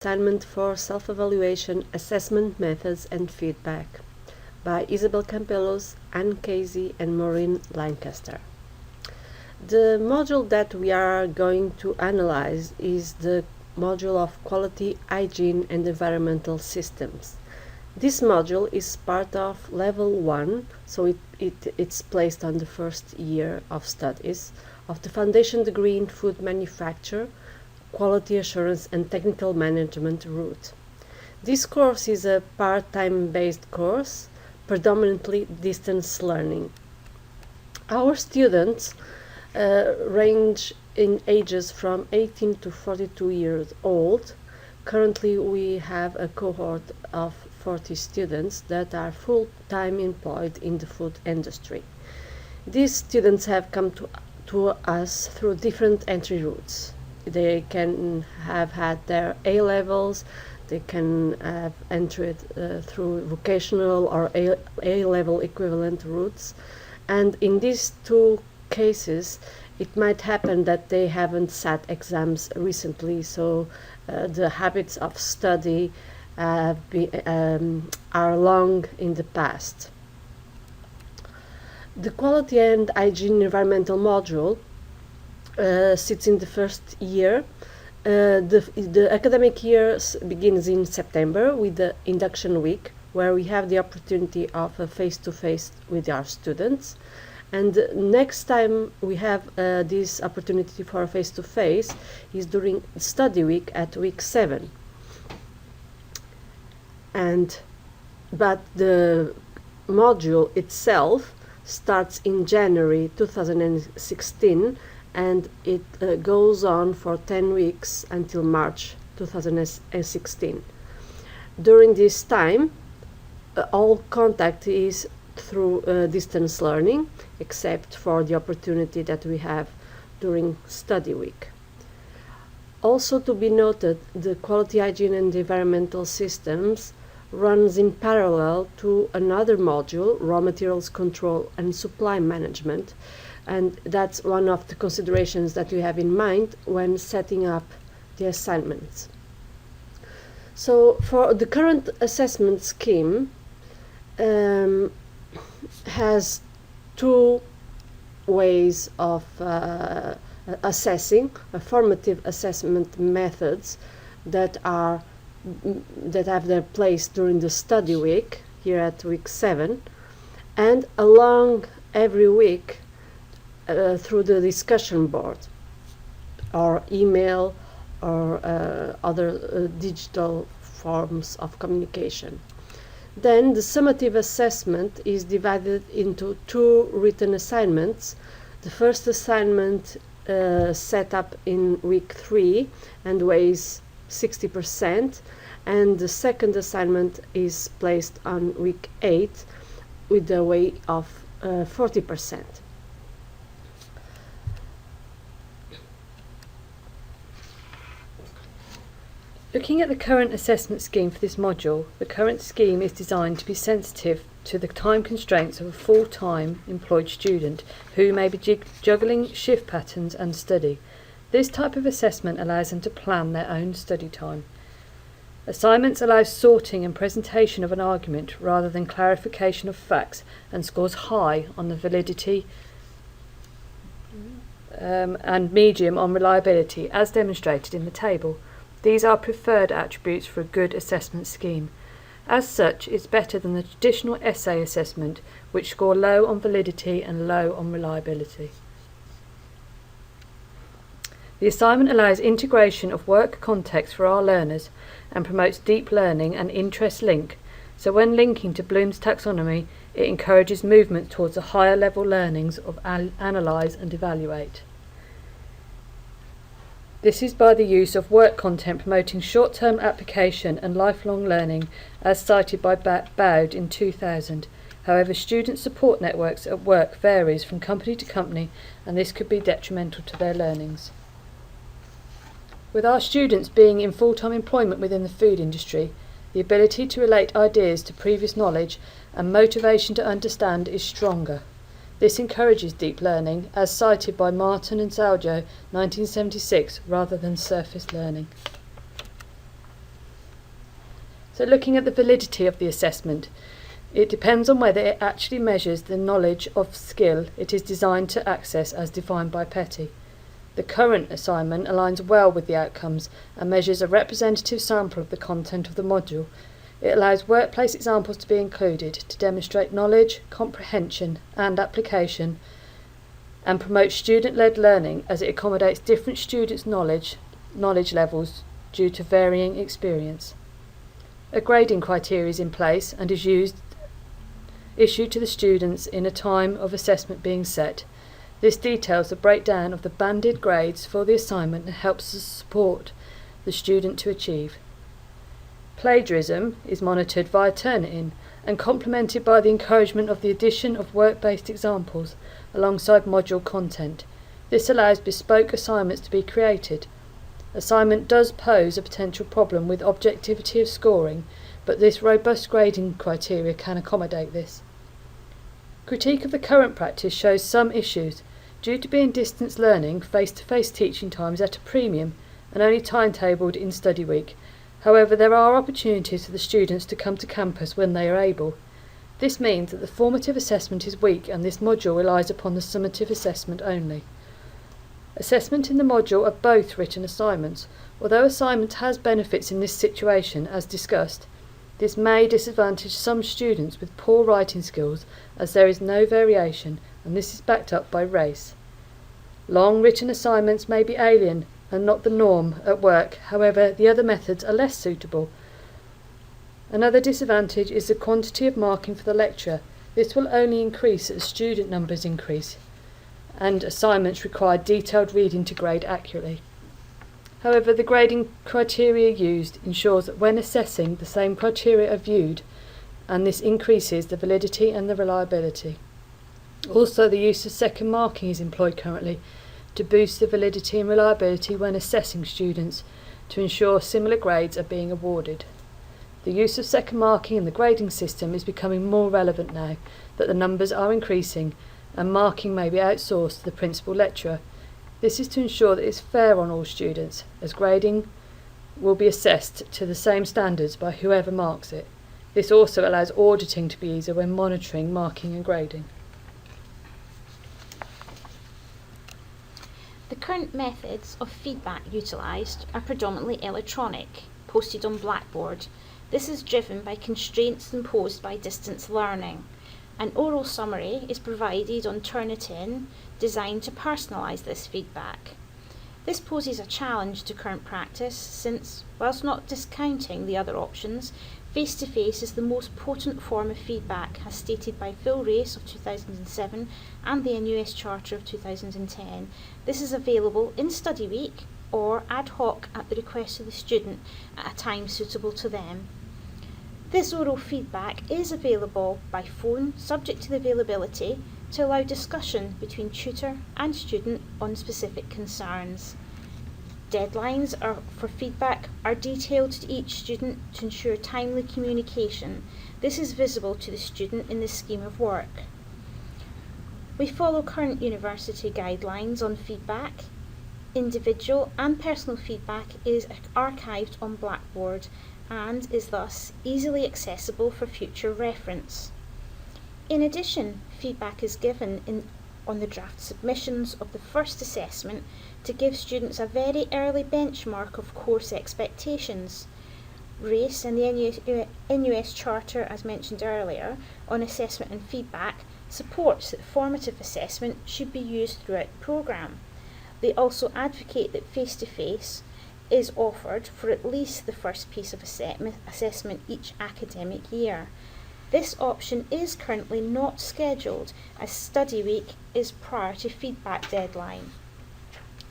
Assignment for Self-Evaluation, Assessment Methods and Feedback by Isabel Campelos, Anne Casey and Maureen Lancaster. The module that we are going to analyze is the module of Quality, Hygiene and Environmental Systems. This module is part of Level 1, so it's placed on the first year of studies of the Foundation Degree in Food Manufacture, Quality Assurance and Technical Management route. This course is a part-time based course, predominantly distance learning. Our students range in ages from 18 to 42 years old. Currently we have a cohort of 40 students that are full-time employed in the food industry. These students have come to us through different entry routes. They can have had their A-levels, they can have entered through vocational or A-level equivalent routes, and in these two cases it might happen that they haven't sat exams recently, so the habits of study are long in the past. The Quality and Hygiene Environmental module sits in the first year. The academic year begins in September with the induction week, where we have the opportunity of a face-to-face with our students. And next time we have this opportunity for a face-to-face is during study week at week 7. But the module itself starts in January 2016 and it goes on for 10 weeks until March 2016. During this time, all contact is through distance learning, except for the opportunity that we have during study week. Also to be noted, the Quality, Hygiene and Environmental Systems runs in parallel to another module, Raw Materials Control and Supply Management, and that's one of the considerations that we have in mind when setting up the assignments. So for the current assessment scheme has two ways of assessing, formative assessment methods that have their place during the study week, here at week 7, and along every week through the discussion board or email or other digital forms of communication. Then the summative assessment is divided into two written assignments. The first assignment set up in week 3 and weighs 60%, and the second assignment is placed on week 8 with a weight of 40%. Looking at the current assessment scheme for this module, the current scheme is designed to be sensitive to the time constraints of a full-time employed student who may be juggling shift patterns and study. This type of assessment allows them to plan their own study time. Assignments allow sorting and presentation of an argument rather than clarification of facts, and scores high on the validity and medium on reliability, as demonstrated in the table. These are preferred attributes for a good assessment scheme. As such, it's better than the traditional essay assessment, which score low on validity and low on reliability. The assignment allows integration of work context for our learners and promotes deep learning and interest link, so when linking to Bloom's taxonomy, it encourages movement towards the higher level learnings of analyse and evaluate. This is by the use of work content promoting short-term application and lifelong learning, as cited by Bowd in 2000. However, student support networks at work varies from company to company, and this could be detrimental to their learnings. With our students being in full-time employment within the food industry, the ability to relate ideas to previous knowledge and motivation to understand is stronger. This encourages deep learning, as cited by Martin and Zaljo, 1976, rather than surface learning. So looking at the validity of the assessment, it depends on whether it actually measures the knowledge of skill it is designed to access as defined by Petty. The current assignment aligns well with the outcomes and measures a representative sample of the content of the module. It allows workplace examples to be included to demonstrate knowledge, comprehension and application, and promotes student-led learning as it accommodates different students' knowledge levels due to varying experience. A grading criteria is in place and is issued to the students in a time of assessment being set. This details the breakdown of the banded grades for the assignment and helps to support the student to achieve. Plagiarism is monitored via Turnitin and complemented by the encouragement of the addition of work-based examples alongside module content. This allows bespoke assignments to be created. Assignment does pose a potential problem with objectivity of scoring, but this robust grading criteria can accommodate this. Critique of the current practice shows some issues. Due to being distance learning, face-to-face teaching time is at a premium and only timetabled in study week. However, there are opportunities for the students to come to campus when they are able. This means that the formative assessment is weak and this module relies upon the summative assessment only. Assessment in the module are both written assignments. Although assignment has benefits in this situation, as discussed, this may disadvantage some students with poor writing skills as there is no variation and this is backed up by race. Long written assignments may be alien and not the norm at work, however the other methods are less suitable. Another disadvantage is the quantity of marking for the lecturer. This will only increase as student numbers increase and assignments require detailed reading to grade accurately. However, the grading criteria used ensures that when assessing, the same criteria are viewed, and this increases the validity and the reliability. Also, the use of second marking is employed currently to boost the validity and reliability when assessing students to ensure similar grades are being awarded. The use of second marking in the grading system is becoming more relevant now that the numbers are increasing and marking may be outsourced to the principal lecturer. This is to ensure that it is fair on all students, as grading will be assessed to the same standards by whoever marks it. This also allows auditing to be easier when monitoring marking and grading. The current methods of feedback utilised are predominantly electronic, posted on Blackboard. This is driven by constraints imposed by distance learning. An oral summary is provided on Turnitin, designed to personalise this feedback. This poses a challenge to current practice since, whilst not discounting the other options, face-to-face is the most potent form of feedback as stated by Phil Race of 2007 and the NUS Charter of 2010. This is available in study week or ad hoc at the request of the student at a time suitable to them. This oral feedback is available by phone, subject to the availability, to allow discussion between tutor and student on specific concerns. Deadlines for feedback are detailed to each student to ensure timely communication. This is visible to the student in the scheme of work. We follow current university guidelines on feedback. Individual and personal feedback is archived on Blackboard and is thus easily accessible for future reference. In addition, feedback is given on the draft submissions of the first assessment to give students a very early benchmark of course expectations. Race and the NUS Charter, as mentioned earlier, on assessment and feedback supports that formative assessment should be used throughout the programme. They also advocate that face-to-face is offered for at least the first piece of assessment each academic year. This option is currently not scheduled as study week is prior to feedback deadline,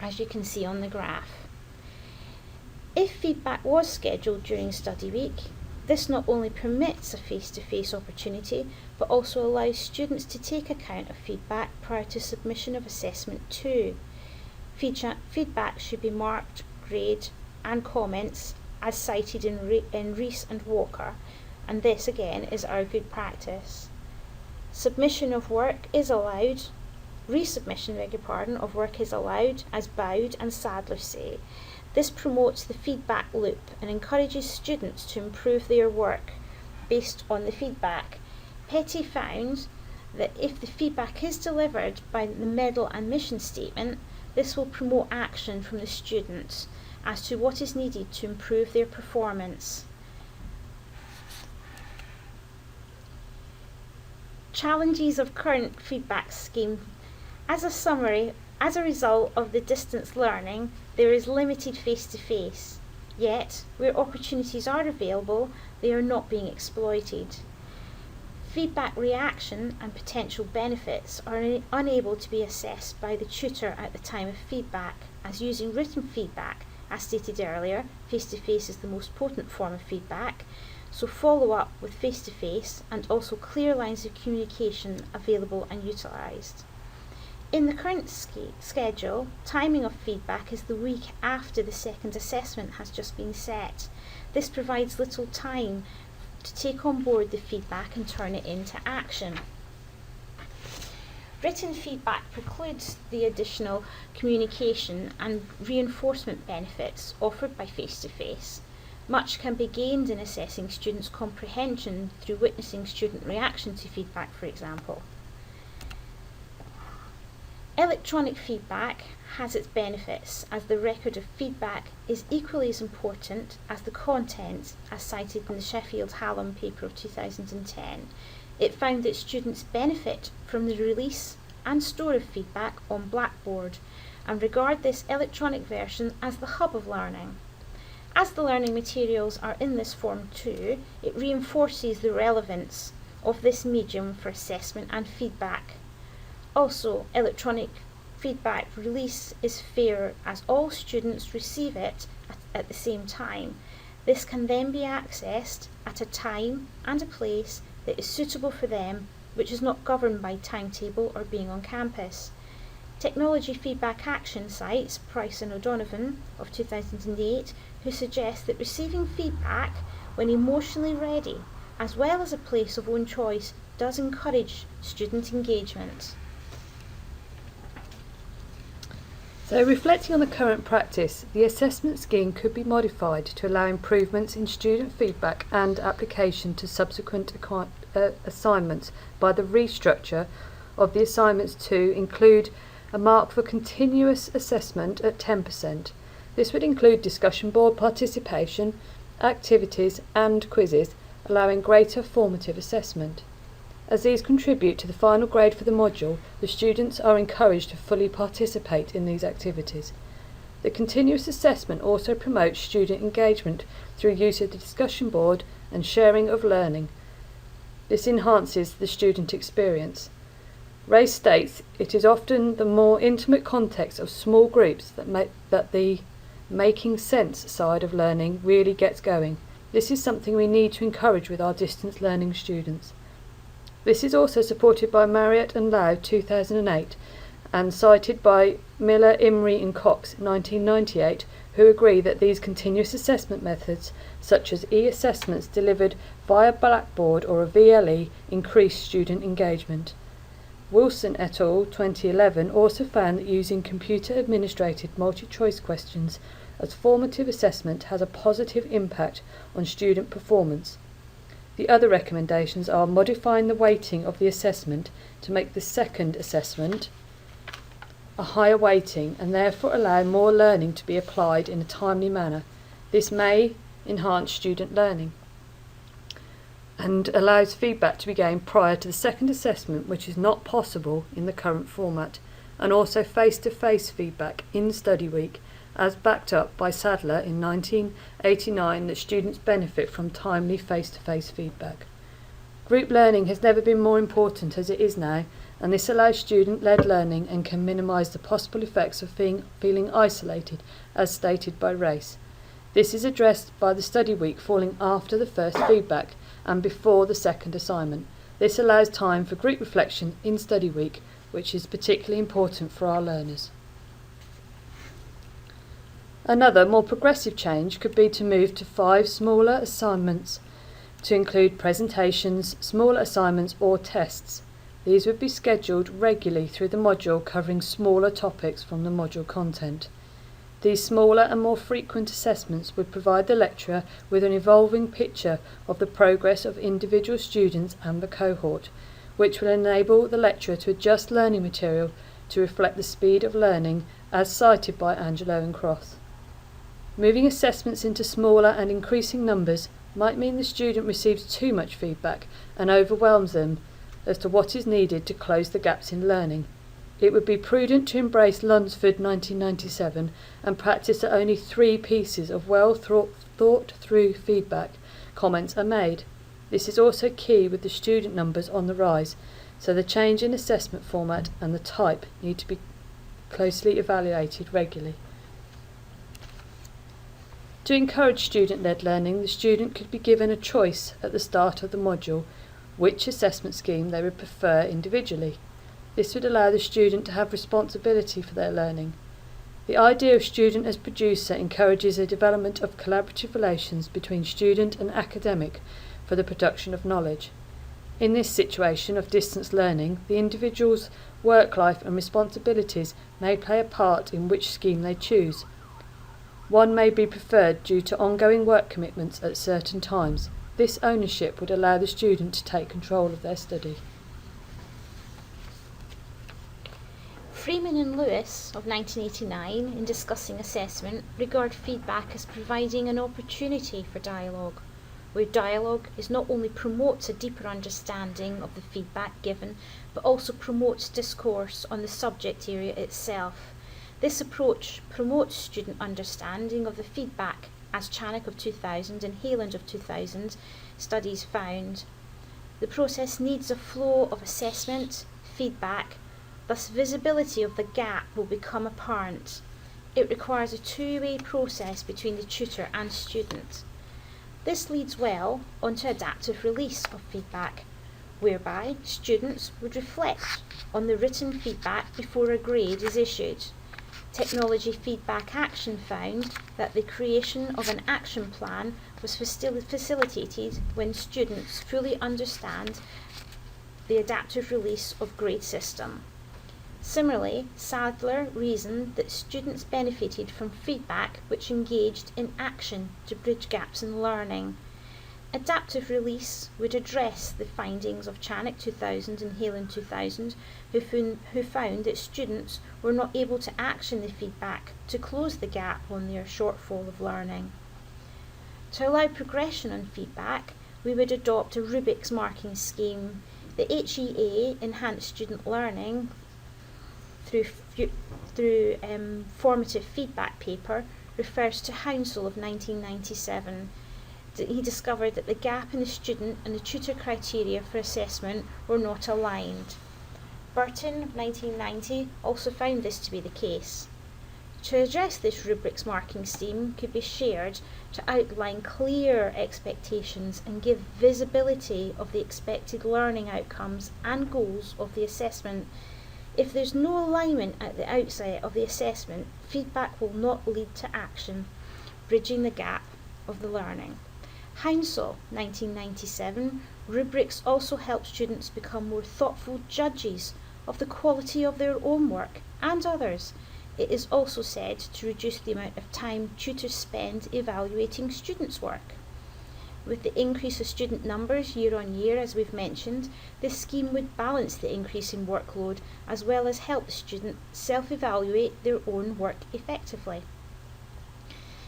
as you can see on the graph. If feedback was scheduled during study week, this not only permits a face-to-face opportunity, but also allows students to take account of feedback prior to submission of assessment 2. Feedback should be marked, grade and comments as cited in Rees and Walker, and this again is our good practice. Submission of work is allowed, resubmission of work is allowed, as Bowd and Sadler say. This promotes the feedback loop and encourages students to improve their work based on the feedback. Petty found that if the feedback is delivered by the medal and mission statement, this will promote action from the students as to what is needed to improve their performance. Challenges of current feedback scheme. As a summary, as a result of the distance learning, there is limited face-to-face. Yet, where opportunities are available, they are not being exploited. Feedback reaction and potential benefits are unable to be assessed by the tutor at the time of feedback, as using written feedback, as stated earlier, face-to-face is the most potent form of feedback, so follow up with face-to-face and also clear lines of communication available and utilised. In the current schedule, timing of feedback is the week after the second assessment has just been set. This provides little time to take on board the feedback and turn it into action. Written feedback precludes the additional communication and reinforcement benefits offered by face-to-face. Much can be gained in assessing students' comprehension through witnessing student reaction to feedback, for example. Electronic feedback has its benefits, as the record of feedback is equally as important as the content, as cited in the Sheffield Hallam paper of 2010. It found that students benefit from the release and store of feedback on Blackboard and regard this electronic version as the hub of learning. As the learning materials are in this form too, it reinforces the relevance of this medium for assessment and feedback. Also, electronic feedback release is fair as all students receive it at the same time. This can then be accessed at a time and a place that is suitable for them, which is not governed by timetable or being on campus. Technology Feedback Action cites Price and O'Donovan of 2008, who suggest that receiving feedback when emotionally ready, as well as a place of own choice, does encourage student engagement. So, reflecting on the current practice, the assessment scheme could be modified to allow improvements in student feedback and application to subsequent assignments by the restructure of the assignments to include a mark for continuous assessment at 10%. This would include discussion board participation, activities and quizzes, allowing greater formative assessment. As these contribute to the final grade for the module, the students are encouraged to fully participate in these activities. The continuous assessment also promotes student engagement through use of the discussion board and sharing of learning. This enhances the student experience. Ray states it is often the more intimate context of small groups that the making sense side of learning really gets going. This is something we need to encourage with our distance learning students. This is also supported by Marriott and Lau 2008 and cited by Miller, Imrie and Cox 1998, who agree that these continuous assessment methods, such as e-assessments delivered via Blackboard or a VLE, increase student engagement. Wilson et al. 2011 also found that using computer-administrated multi-choice questions as formative assessment has a positive impact on student performance. The other recommendations are modifying the weighting of the assessment to make the second assessment a higher weighting and therefore allow more learning to be applied in a timely manner. This may enhance student learning and allows feedback to be gained prior to the second assessment, which is not possible in the current format, and also face-to-face feedback in study week, as backed up by Sadler in 1989, that students benefit from timely face-to-face feedback. Group learning has never been more important as it is now, and this allows student-led learning and can minimise the possible effects of feeling isolated, as stated by Race. This is addressed by the study week falling after the first feedback and before the second assignment. This allows time for group reflection in study week, which is particularly important for our learners. Another, more progressive change could be to move to 5 smaller assignments to include presentations, smaller assignments or tests. These would be scheduled regularly through the module, covering smaller topics from the module content. These smaller and more frequent assessments would provide the lecturer with an evolving picture of the progress of individual students and the cohort, which will enable the lecturer to adjust learning material to reflect the speed of learning as cited by Angelo and Cross. Moving assessments into smaller and increasing numbers might mean the student receives too much feedback and overwhelms them as to what is needed to close the gaps in learning. It would be prudent to embrace Lunsford 1997 and practice that only 3 pieces of well thought through feedback comments are made. This is also key with the student numbers on the rise, so the change in assessment format and the type need to be closely evaluated regularly. To encourage student-led learning, the student could be given a choice at the start of the module which assessment scheme they would prefer individually. This would allow the student to have responsibility for their learning. The idea of student as producer encourages a development of collaborative relations between student and academic for the production of knowledge. In this situation of distance learning, the individual's work life and responsibilities may play a part in which scheme they choose. One may be preferred due to ongoing work commitments at certain times. This ownership would allow the student to take control of their study. Freeman and Lewis of 1989, in discussing assessment, regard feedback as providing an opportunity for dialogue, where dialogue is not only promotes a deeper understanding of the feedback given, but also promotes discourse on the subject area itself. This approach promotes student understanding of the feedback, as Chanak of 2000 and Hayland of 2000 studies found. The process needs a flow of assessment, feedback, thus visibility of the gap will become apparent. It requires a two-way process between the tutor and student. This leads well onto adaptive release of feedback, whereby students would reflect on the written feedback before a grade is issued. Technology feedback action found that the creation of an action plan was facilitated when students fully understand the adaptive release of grade system. Similarly, Sadler reasoned that students benefited from feedback which engaged in action to bridge gaps in learning. Adaptive release would address the findings of Chanak 2000 and Hayland 2000, who found that students were not able to action the feedback to close the gap on their shortfall of learning. To allow progression on feedback, we would adopt a rubrics marking scheme. The HEA, Enhanced Student Learning, through formative feedback paper, refers to Hounsell of 1997. He discovered that the gap in the student and the tutor criteria for assessment were not aligned. Burton of 1990 also found this to be the case. To address this rubrics marking scheme could be shared to outline clear expectations and give visibility of the expected learning outcomes and goals of the assessment. If there's no alignment at the outset of the assessment, feedback will not lead to action, bridging the gap of the learning. Hounsell, 1997, rubrics also help students become more thoughtful judges of the quality of their own work and others. It is also said to reduce the amount of time tutors spend evaluating students' work. With the increase of student numbers year on year, as we've mentioned, this scheme would balance the increase in workload as well as help the student self-evaluate their own work effectively.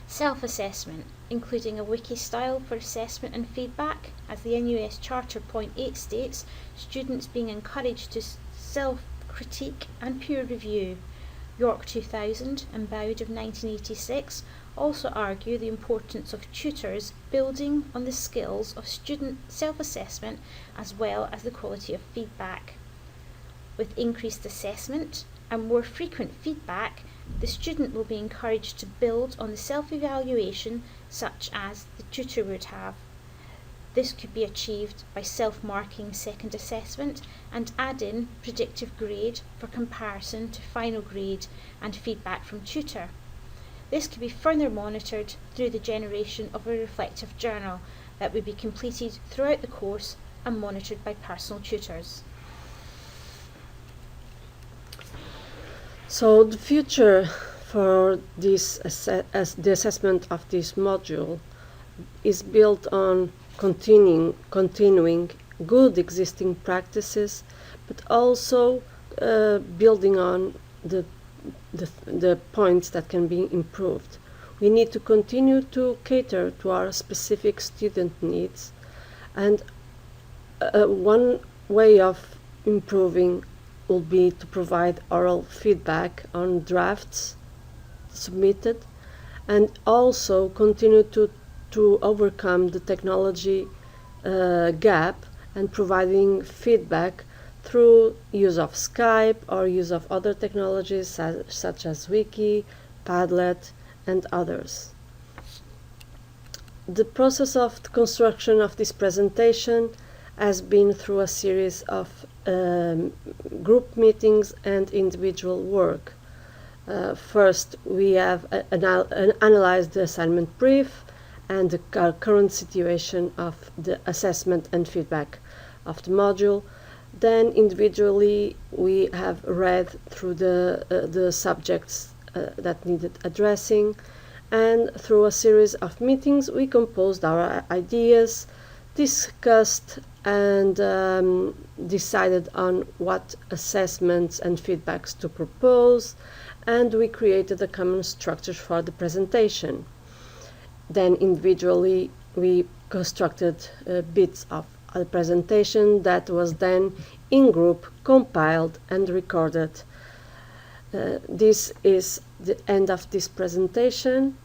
Self-assessment, including a wiki style for assessment and feedback, as the NUS Charter Point 8 states, students being encouraged to self-critique and peer review. York 2000 and Bowd of 1986 also argue the importance of tutors building on the skills of student self-assessment as well as the quality of feedback. With increased assessment and more frequent feedback, the student will be encouraged to build on the self-evaluation such as the tutor would have. This could be achieved by self-marking second assessment and add-in predictive grade for comparison to final grade and feedback from tutor. This could be further monitored through the generation of a reflective journal that would be completed throughout the course and monitored by personal tutors. So the future for this the assessment of this module is built on continuing good existing practices, but also building on the points that can be improved. We need to continue to cater to our specific student needs, and one way of improving will be to provide oral feedback on drafts submitted, and also continue to overcome the technology gap and providing feedback through use of Skype or use of other technologies such as Wiki, Padlet, and others. The process of the construction of this presentation has been through a series of group meetings and individual work. First, we have analyzed the assignment brief and the current situation of the assessment and feedback of the module. Then individually we have read through the subjects that needed addressing, and through a series of meetings we composed our ideas, discussed and decided on what assessments and feedbacks to propose, and we created a common structure for the presentation. Then individually we constructed bits of a presentation that was then in group compiled and recorded. This is the end of this presentation.